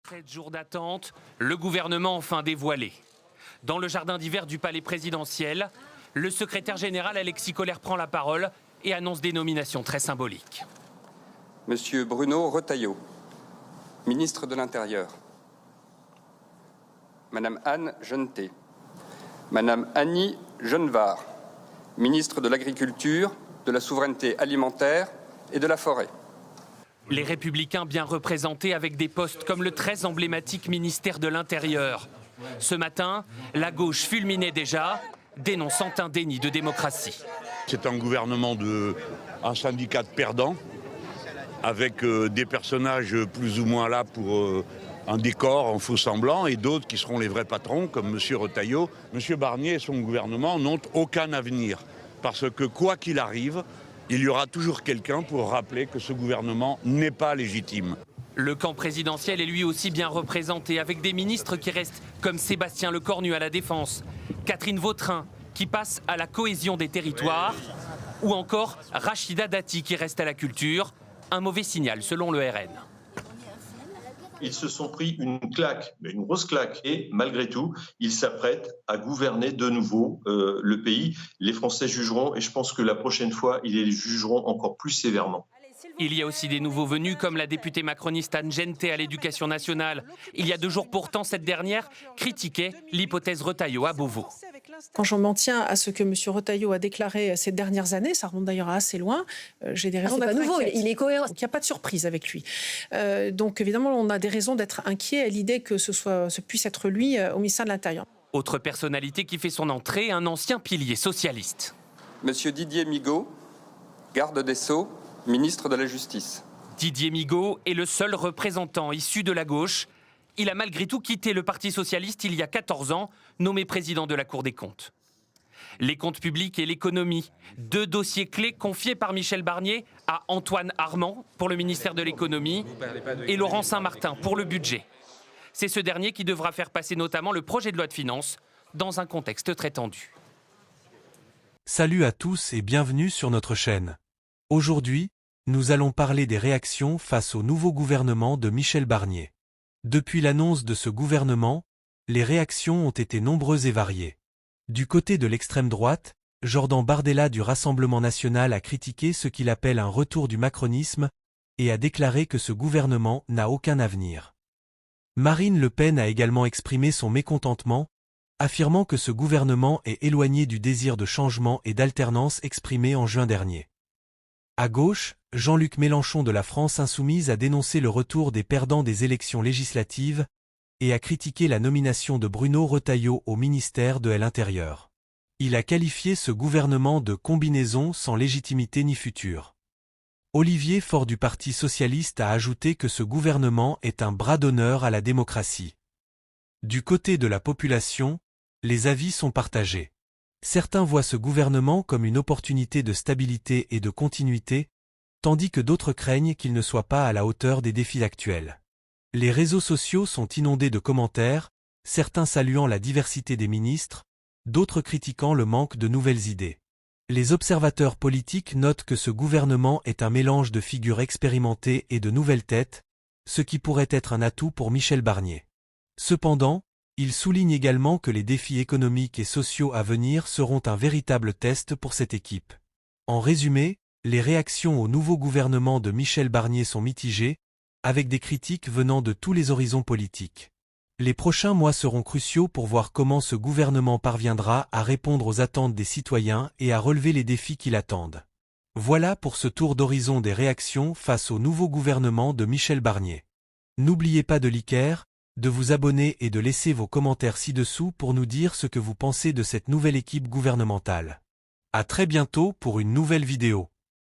7 jours d'attente, le gouvernement enfin dévoilé. Dans le jardin d'hiver du palais présidentiel, le secrétaire général Alexis Kohler prend la parole et annonce des nominations très symboliques. Monsieur Bruno Retailleau, ministre de l'Intérieur. Madame Anne Genetet. Madame Annie Genevard, ministre de l'Agriculture, de la Souveraineté alimentaire et de la Forêt. Les Républicains bien représentés avec des postes comme le très emblématique ministère de l'Intérieur. Ce matin, la gauche fulminait déjà, dénonçant un déni de démocratie. C'est un gouvernement un syndicat de perdants, avec des personnages plus ou moins là pour un décor en faux semblant, et d'autres qui seront les vrais patrons, comme M. Retailleau. M. Barnier et son gouvernement n'ont aucun avenir, parce que quoi qu'il arrive, il y aura toujours quelqu'un pour rappeler que ce gouvernement n'est pas légitime. Le camp présidentiel est lui aussi bien représenté, avec des ministres qui restent comme Sébastien Lecornu à la Défense, Catherine Vautrin qui passe à la cohésion des territoires, ou encore Rachida Dati qui reste à la culture. Un mauvais signal selon le RN. Ils se sont pris une claque, une grosse claque, et malgré tout, ils s'apprêtent à gouverner de nouveau le pays. Les Français jugeront, et je pense que la prochaine fois, ils les jugeront encore plus sévèrement. Il y a aussi des nouveaux venus, comme la députée macroniste Anne Genetet à l'Éducation nationale. Il y a 2 jours pourtant, cette dernière critiquait l'hypothèse Retailleau à Beauvau. Quand j'en m'en tiens à ce que M. Retailleau a déclaré ces dernières années, ça remonte d'ailleurs assez loin, j'ai des raisons d'être inquiète. C'est pas nouveau, il est cohérent. Donc il n'y a pas de surprise avec lui. Donc évidemment, on a des raisons d'être inquiet à l'idée que ce puisse être lui au ministère de l'Intérieur. Autre personnalité qui fait son entrée, un ancien pilier socialiste. Monsieur Didier Migaud, garde des Sceaux, ministre de la Justice. Didier Migaud est le seul représentant issu de la gauche. Il a malgré tout quitté le Parti socialiste il y a 14 ans, nommé président de la Cour des comptes. Les comptes publics et l'économie, 2 dossiers clés confiés par Michel Barnier à Antoine Armand pour le ministère de l'économie et Laurent Saint-Martin pour le budget. C'est ce dernier qui devra faire passer notamment le projet de loi de finances dans un contexte très tendu. Salut à tous et bienvenue sur notre chaîne. Aujourd'hui, nous allons parler des réactions face au nouveau gouvernement de Michel Barnier. Depuis l'annonce de ce gouvernement, les réactions ont été nombreuses et variées. Du côté de l'extrême droite, Jordan Bardella du Rassemblement national a critiqué ce qu'il appelle un retour du macronisme et a déclaré que ce gouvernement n'a aucun avenir. Marine Le Pen a également exprimé son mécontentement, affirmant que ce gouvernement est éloigné du désir de changement et d'alternance exprimé en juin dernier. À gauche, Jean-Luc Mélenchon de la France insoumise a dénoncé le retour des perdants des élections législatives et a critiqué la nomination de Bruno Retailleau au ministère de l'Intérieur. Il a qualifié ce gouvernement de combinaison sans légitimité ni futur. Olivier Faure du Parti socialiste a ajouté que ce gouvernement est un bras d'honneur à la démocratie. Du côté de la population, les avis sont partagés. Certains voient ce gouvernement comme une opportunité de stabilité et de continuité, tandis que d'autres craignent qu'il ne soit pas à la hauteur des défis actuels. Les réseaux sociaux sont inondés de commentaires, certains saluant la diversité des ministres, d'autres critiquant le manque de nouvelles idées. Les observateurs politiques notent que ce gouvernement est un mélange de figures expérimentées et de nouvelles têtes, ce qui pourrait être un atout pour Michel Barnier. Cependant, ils soulignent également que les défis économiques et sociaux à venir seront un véritable test pour cette équipe. En résumé, les réactions au nouveau gouvernement de Michel Barnier sont mitigées, avec des critiques venant de tous les horizons politiques. Les prochains mois seront cruciaux pour voir comment ce gouvernement parviendra à répondre aux attentes des citoyens et à relever les défis qui l'attendent. Voilà pour ce tour d'horizon des réactions face au nouveau gouvernement de Michel Barnier. N'oubliez pas de liker, de vous abonner et de laisser vos commentaires ci-dessous pour nous dire ce que vous pensez de cette nouvelle équipe gouvernementale. À très bientôt pour une nouvelle vidéo.